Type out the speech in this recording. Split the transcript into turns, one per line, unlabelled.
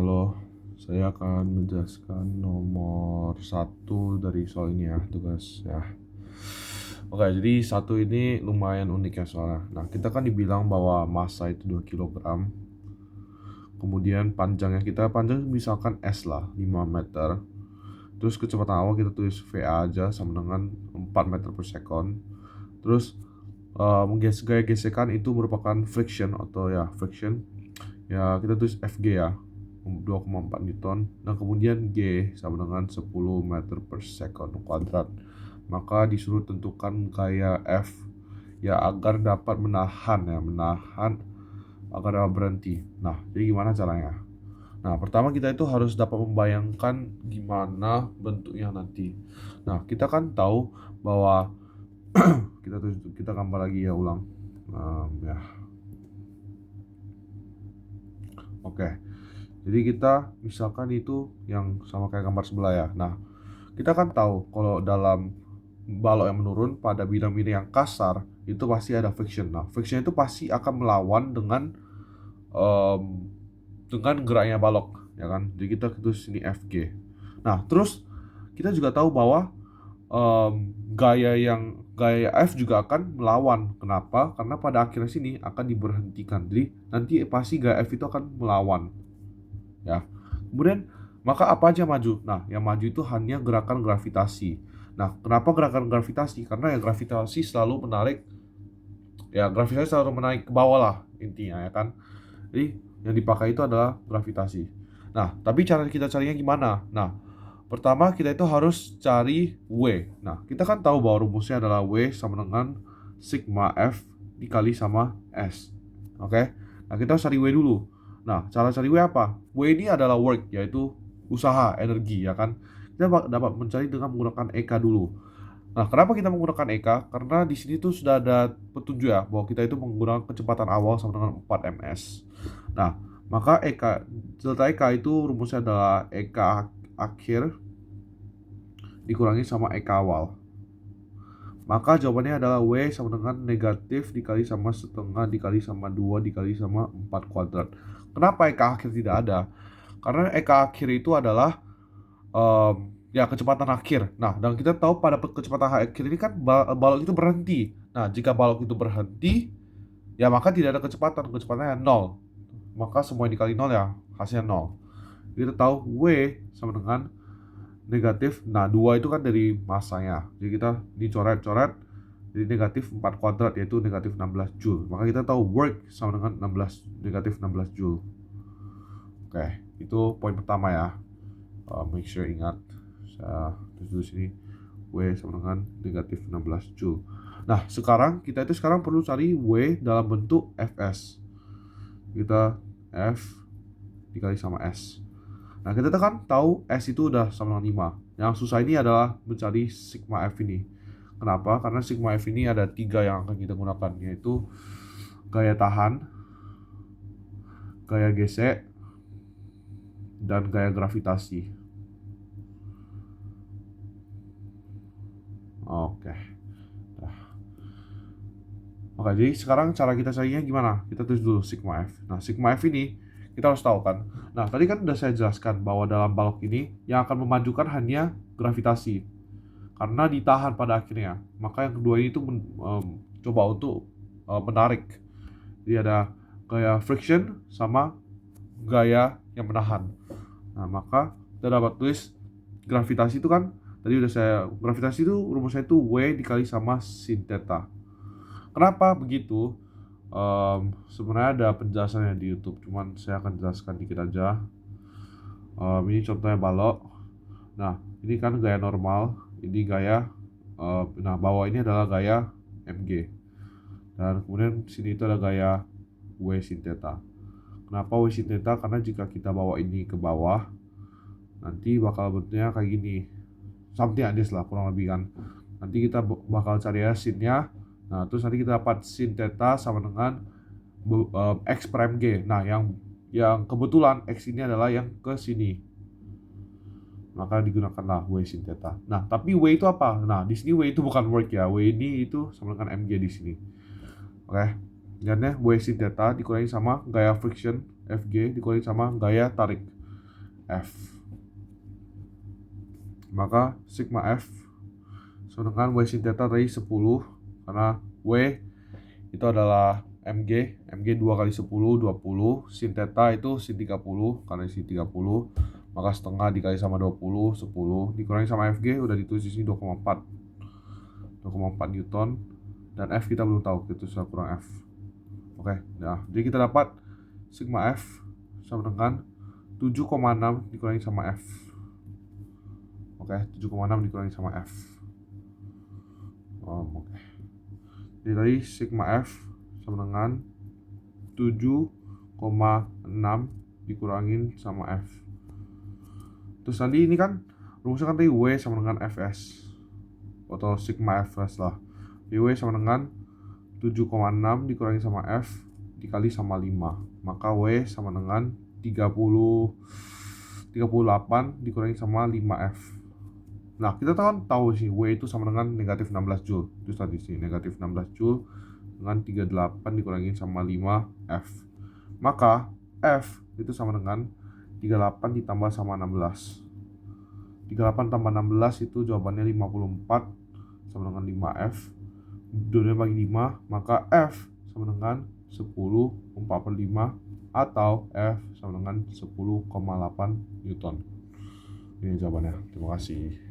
Halo, saya akan menjelaskan nomor satu dari soal ini ya, tugas ya. Oke, jadi satu ini lumayan unik ya soalnya. Nah, kita kan dibilang bahwa massa itu 2 kilogram. Kemudian panjang misalkan S lah, 5 meter. Terus kecepatan awal kita tulis VA aja sama dengan 4 meter per second. Terus gaya gesekan itu merupakan friction atau ya friction. Ya, kita tulis FG ya, 2,4 Newton. Dan kemudian G sama dengan 10 meter per second kuadrat. Maka disuruh tentukan gaya F ya agar dapat menahan agar dapat berhenti. Nah, jadi gimana caranya? Nah, pertama kita itu harus dapat membayangkan gimana bentuknya nanti. Nah, kita kan tahu bahwa kita gambar lagi ya, ulang. Ya. Oke. Jadi kita misalkan itu yang sama kayak gambar sebelah ya. Nah, kita kan tahu kalau dalam balok yang menurun pada bidang-bidang yang kasar itu pasti ada friction. Nah, friction itu pasti akan melawan em, dengan geraknya balok, ya kan? Jadi kita tulis sini FG. Nah, terus kita juga tahu bahwa gaya F juga akan melawan. Kenapa? Karena pada akhirnya sini akan diberhentikan. Jadi nanti pasti gaya F itu akan melawan, ya. Kemudian maka apa aja maju? Nah, yang maju itu hanya gerakan gravitasi. Nah, kenapa gerakan gravitasi? Karena ya gravitasi selalu menarik, ke bawah lah intinya, ya kan. Jadi yang dipakai itu adalah gravitasi. Nah, tapi cara kita carinya gimana? Nah, pertama kita itu harus cari W. Nah, kita kan tahu bahwa rumusnya adalah W sama dengan sigma F dikali sama S. Oke? Nah, kita harus cari W dulu. Nah, cara cari W apa? W ini adalah work, yaitu usaha, energi, ya kan? Kita dapat mencari dengan menggunakan EK dulu. Nah, kenapa kita menggunakan EK? Karena di sini tuh sudah ada petunjuk ya bahwa kita itu menggunakan kecepatan awal sama dengan 4 ms. Nah, maka delta EK itu rumusnya adalah EK akhir dikurangi sama EK awal. Maka jawabannya adalah W sama dengan negatif dikali sama setengah dikali sama 2 dikali sama 4 kuadrat. Kenapa EK akhir tidak ada? Karena EK akhir itu adalah ya kecepatan akhir. Nah, dan kita tahu pada kecepatan akhir ini kan balok itu berhenti. Nah, jika balok itu berhenti, ya maka tidak ada kecepatan. Kecepatannya nol. Maka semua yang dikali nol ya hasilnya nol. Kita tahu W sama dengan negatif. Nah, 2 itu kan dari masanya. Jadi kita dicoret-coret jadi negatif 4 kuadrat, yaitu negatif 16 Joule. Maka kita tahu work sama dengan negatif 16 Joule. Oke, itu poin pertama ya. Make sure ingat. Saya tulis sini W sama dengan negatif 16 Joule. Nah, kita perlu cari W dalam bentuk Fs. Kita F dikali sama S. Nah, kita kan tahu S itu udah sama dengan 5. Yang susah ini adalah mencari sigma F ini. Kenapa? Karena sigma F ini ada 3 yang akan kita gunakan, yaitu gaya tahan, gaya gesek, dan gaya gravitasi. Oke. Oke, jadi sekarang cara kita carinya gimana? Kita tulis dulu sigma F. Nah, sigma F ini kita harus tahu kan. Nah, tadi kan udah saya jelaskan bahwa dalam balok ini yang akan memajukan hanya gravitasi. Karena ditahan pada akhirnya. Maka yang kedua ini tuh coba untuk menarik. Jadi ada gaya friction sama gaya yang menahan. Nah, maka kita dapat tulis gravitasi itu kan gravitasi itu rumusnya itu W dikali sama sin theta. Kenapa begitu? Sebenarnya ada penjelasannya di YouTube, cuman saya akan jelaskan dikit aja. Ini contohnya balok. Nah, ini kan gaya normal, ini gaya. Nah, bawah ini adalah gaya mg. Dan kemudian sini itu ada gaya W sin theta. Kenapa W sin theta? Karena jika kita bawa ini ke bawah, nanti bakal bentuknya kayak gini. Something like this lah, kurang lebih kan. Nanti kita bakal cari ya sinnya. Nah, terus nanti kita dapat sin theta sama dengan X prime G. Nah, yang kebetulan X ini adalah yang ke sini. Maka digunakanlah W sin theta. Nah, tapi W itu apa? Nah, di sini W itu bukan work ya. W ini itu sama dengan mg di sini. Oke. Dan W sin theta dikurangi sama gaya friction Fg dikurangi sama gaya tarik. F. Maka sigma F sama dengan W sin theta tadi 10, karena W itu adalah mg 2 kali 10, 20, sin theta itu sin 30, karena sin 30, maka setengah dikali sama 20, 10, dikurangi sama Fg, udah ditulis di sini 2,4 Newton, dan F kita belum tahu, kita sudah kurang F. Oke, nah, jadi kita dapat sigma F sama dengan 7,6 dikurangi sama F. Oke, 7,6 dikurangi sama F. Oke. Jadi tadi sigma F sama dengan 7,6 dikurangin sama F. Terus tadi ini kan rumusnya kan tadi W sama dengan Fs atau sigma Fs lah. Jadi W sama dengan 7,6 dikurangi sama F dikali sama 5. Maka W sama dengan 38 dikurangi sama 5F. Nah, kita tahu sih W itu sama dengan negatif 16 Joule. Itu tadi sih, negatif 16 Joule dengan 38 dikurangi sama 5F. Maka F itu sama dengan 38 ditambah sama 16. 38 tambah 16 itu jawabannya 54 sama dengan 5F. Dua bagi 5, maka F sama dengan 10/45 atau F sama dengan 10,8 Newton. Ini jawabannya. Terima kasih.